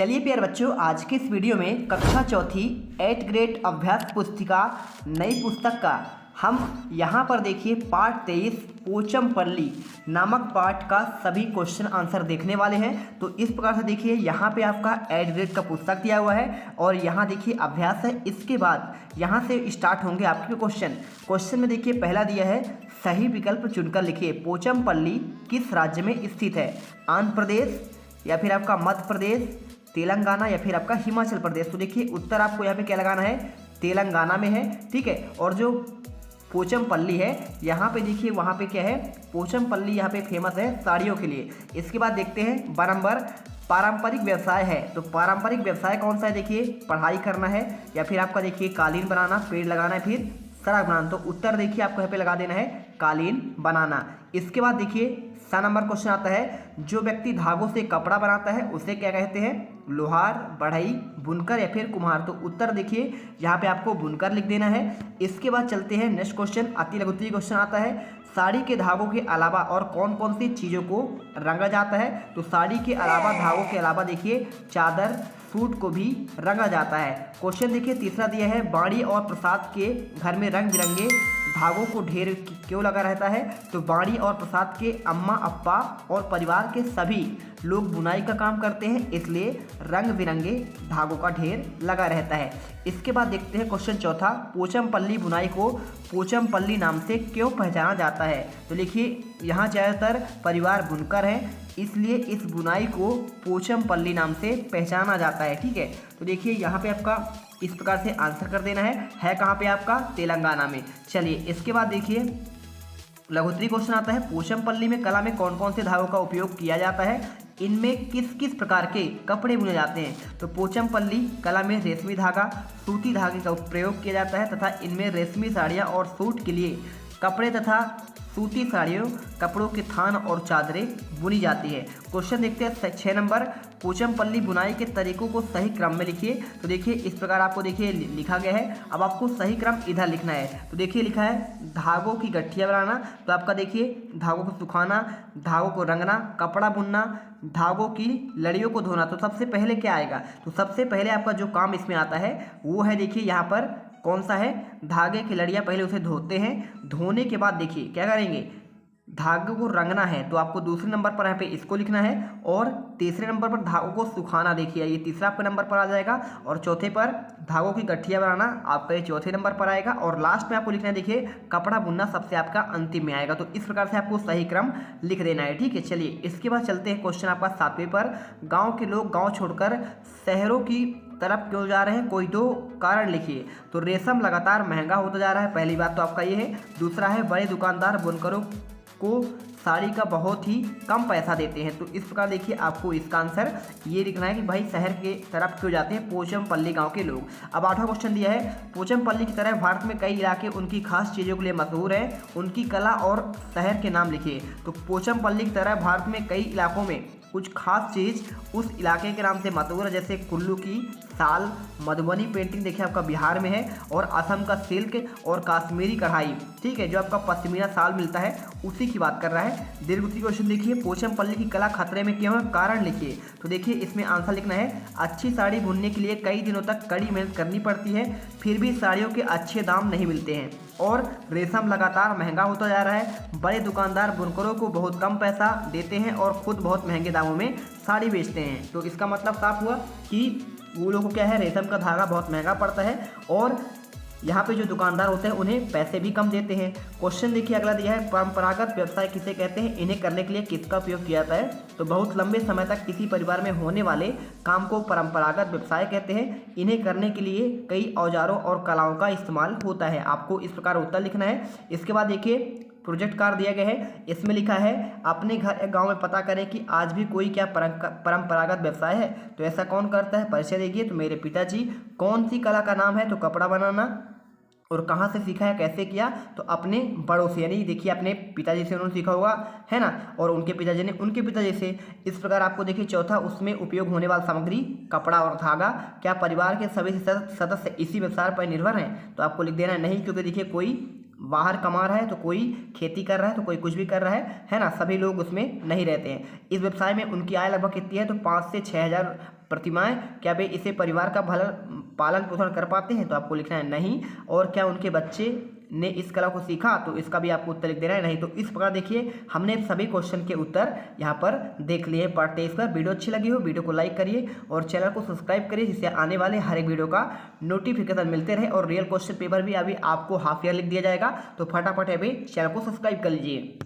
चलिए प्यारे बच्चों, आज की इस वीडियो में कक्षा चौथी 8th ग्रेड अभ्यास पुस्तिका नई पुस्तक का हम यहाँ पर देखिए पाठ 23 पोचमपल्ली नामक पाठ का सभी क्वेश्चन आंसर देखने वाले हैं। तो इस प्रकार से देखिए यहाँ पे आपका 8th ग्रेड का पुस्तक दिया हुआ है और यहाँ देखिए अभ्यास है। इसके बाद यहाँ से स्टार्ट होंगे आपके क्वेश्चन में देखिए पहला दिया है, सही विकल्प चुनकर लिखिए पोचमपल्ली किस राज्य में स्थित है। आंध्र प्रदेश या फिर आपका मध्य प्रदेश, तेलंगाना या फिर आपका हिमाचल प्रदेश। तो देखिए उत्तर आपको यहाँ पे क्या लगाना है, तेलंगाना में है, ठीक है। और जो पोचमपल्ली है यहाँ पे देखिए वहाँ पे क्या है, पोचमपल्ली यहाँ पे फेमस है साड़ियों के लिए। इसके बाद देखते हैं 12 नंबर, पारंपरिक व्यवसाय है। तो पारंपरिक व्यवसाय कौन सा है, देखिए पढ़ाई करना है या फिर आपका देखिए कालीन बनाना, पेड़ लगाना है, फिर सड़क बनाना। तो उत्तर देखिए आपको यहाँ पे लगा देना है कालीन बनाना। इसके बाद देखिए 7 नंबर क्वेश्चन आता है, जो व्यक्ति धागों से कपड़ा बनाता है उसे क्या कहते हैं, लोहार, बढ़ई, बुनकर या फिर कुम्हार। तो उत्तर देखिए यहाँ पे आपको बुनकर लिख देना है। इसके बाद चलते हैं नेक्स्ट क्वेश्चन, अति लघुत्तरीय क्वेश्चन आता है, साड़ी के धागों के अलावा और कौन कौन सी चीज़ों को रंगा जाता है। तो साड़ी के अलावा, धागों के अलावा देखिए चादर, सूट को भी रंगा जाता है। क्वेश्चन देखिए तीसरा दिया है, बाड़ी और प्रसाद के घर में रंग बिरंगे धागों को ढेर क्यों लगा रहता है। तो बाड़ी और प्रसाद के अम्मा अप्पा और परिवार के सभी लोग बुनाई का काम करते हैं, इसलिए रंग बिरंगे धागों का ढेर लगा रहता है। इसके बाद देखते हैं क्वेश्चन चौथा, पोचमपल्ली बुनाई को पोचमपल्ली नाम से क्यों पहचाना जाता है। तो देखिए यहाँ ज़्यादातर परिवार बुनकर हैं, इसलिए इस बुनाई को पोचमपल्ली नाम से पहचाना जाता है, ठीक है। तो देखिए यहाँ पे आपका इस प्रकार से आंसर कर देना है कहाँ पे आपका, तेलंगाना में। चलिए इसके बाद देखिए लघुत्तरीय क्वेश्चन आता है, पोचमपल्ली में कला में कौन कौन से धागों का उपयोग किया जाता है, इनमें किस किस प्रकार के कपड़े बुने जाते हैं। तो पोचमपल्ली कला में रेशमी धागा, सूती धागे का प्रयोग किया जाता है तथा इनमें रेशमी साड़ियाँ और सूट के लिए कपड़े तथा सूती साड़ियों कपड़ों के थान और चादरें बुनी जाती है। क्वेश्चन देखते हैं 6 नंबर, पोचमपल्ली बुनाई के तरीकों को सही क्रम में लिखिए। तो देखिए इस प्रकार आपको देखिए लिखा गया है, अब आपको सही क्रम इधर लिखना है। तो देखिए लिखा है धागों की गठिया बनाना, तो आपका देखिए धागों को सुखाना, धागों को रंगना, कपड़ा बुनना, धागों की लड़ियों को धोना। तो सबसे पहले क्या आएगा, तो सबसे पहले आपका जो काम इसमें आता है वो है देखिए यहाँ पर कौन सा है, धागे की लड़ियाँ पहले उसे धोते हैं। धोने के बाद देखिए क्या करेंगे, धागे को रंगना है, तो आपको दूसरे नंबर पर यहाँ पे इसको लिखना है। और तीसरे नंबर पर धागों को सुखाना, देखिए ये तीसरा आपके नंबर पर आ जाएगा। और चौथे पर धागों की गठिया बनाना आपका ये चौथे नंबर पर आएगा। और लास्ट में आपको लिखना है देखिए कपड़ा बुनना सबसे आपका अंतिम में आएगा। तो इस प्रकार से आपको सही क्रम लिख देना है, ठीक है। चलिए इसके बाद चलते हैं क्वेश्चन आपका 7वें पर, गाँव के लोग गाँव छोड़कर शहरों की तरफ क्यों जा रहे हैं, कोई 2 कारण लिखिए। तो रेशम लगातार महंगा होता जा रहा है, पहली बात तो आपका ये है। दूसरा है बड़े दुकानदार बुनकरों को साड़ी का बहुत ही कम पैसा देते हैं। तो इस प्रकार देखिए आपको इसका आंसर ये लिखना है कि भाई शहर के तरफ क्यों जाते हैं पोचमपल्ली गांव के लोग। अब 8वां क्वेश्चन दिया है, पोचमपल्ली की तरह भारत में कई इलाके उनकी खास चीज़ों के लिए मशहूर हैं, उनकी कला और शहर के नाम लिखिए। तो पोचमपल्ली की तरह भारत में कई इलाकों में कुछ खास चीज़ उस इलाके के नाम से मशहूर है, जैसे कुल्लू की साल, मधुबनी पेंटिंग देखिए आपका बिहार में है, और असम का सिल्क और कश्मीरी कढ़ाई, ठीक है, जो आपका पश्मीना साल मिलता है उसी की बात कर रहा है। दीर्घोक्ति क्वेश्चन देखिए, पोचमपल्ली की कला खतरे में क्यों है, कारण लिखिए। तो देखिए इसमें आंसर लिखना है, अच्छी साड़ी बुनने के लिए कई दिनों तक कड़ी मेहनत करनी पड़ती है, फिर भी साड़ियों के अच्छे दाम नहीं मिलते हैं, और रेशम लगातार महंगा होता जा रहा है, बड़े दुकानदार बुनकरों को बहुत कम पैसा देते हैं और खुद बहुत महंगे दामों में साड़ी बेचते हैं। तो इसका मतलब साफ हुआ कि वो लोगों को क्या है, रेशम का धागा बहुत महंगा पड़ता है और यहाँ पे जो दुकानदार होते हैं उन्हें पैसे भी कम देते हैं। क्वेश्चन देखिए अगला दिया है, परंपरागत व्यवसाय किसे कहते हैं, इन्हें करने के लिए किसका उपयोग किया जाता है। तो बहुत लंबे समय तक किसी परिवार में होने वाले काम को परंपरागत व्यवसाय कहते हैं, इन्हें करने के लिए कई औजारों और कलाओं का इस्तेमाल होता है। आपको इस प्रकार उत्तर लिखना है। इसके बाद देखिए प्रोजेक्ट कार्ड दिया गया है, इसमें लिखा है अपने घर या गांव में पता करें कि आज भी कोई क्या परंपरागत व्यवसाय है। तो ऐसा कौन करता है, परिचय देखिए। तो मेरे पिताजी। कौन सी कला का नाम है, तो कपड़ा बनाना। और कहाँ से सीखा है, कैसे किया, तो अपने बड़ों से, यानी देखिए अपने पिताजी से उन्होंने सीखा होगा, है ना, और उनके पिताजी ने उनके पिताजी से। इस प्रकार आपको देखिए चौथा, उसमें उपयोग होने वाली सामग्री कपड़ा और धागा। क्या परिवार के सभी सदस्य इसी व्यवसाय पर निर्भर हैं। तो आपको लिख देना है नहीं, क्योंकि देखिए कोई बाहर कमा रहा है, तो कोई खेती कर रहा है, तो कोई कुछ भी कर रहा है ना, सभी लोग उसमें नहीं रहते हैं। इस व्यवसाय में उनकी आय लगभग कितनी है, तो 5 से 6 हज़ार प्रतिमाएं, क्या वे इसे परिवार का पालन पोषण कर पाते हैं? तो आपको लिखना है नहीं। और क्या उनके बच्चे ने इस कला को सीखा? तो इसका भी आपको उत्तर लिख देना है नहीं। तो इस प्रकार देखिए हमने सभी क्वेश्चन के उत्तर यहाँ पर देख लिए हैं पार्ट 23 पर। वीडियो अच्छी लगी हो वीडियो को लाइक करिए और चैनल को सब्सक्राइब करिए, जिससे आने वाले हर एक वीडियो का नोटिफिकेशन मिलते रहे। और रियल क्वेश्चन पेपर भी अभी आपको हाफ ईयर लिख दिया जाएगा, तो फटाफट अभी चैनल को सब्सक्राइब कर लीजिए।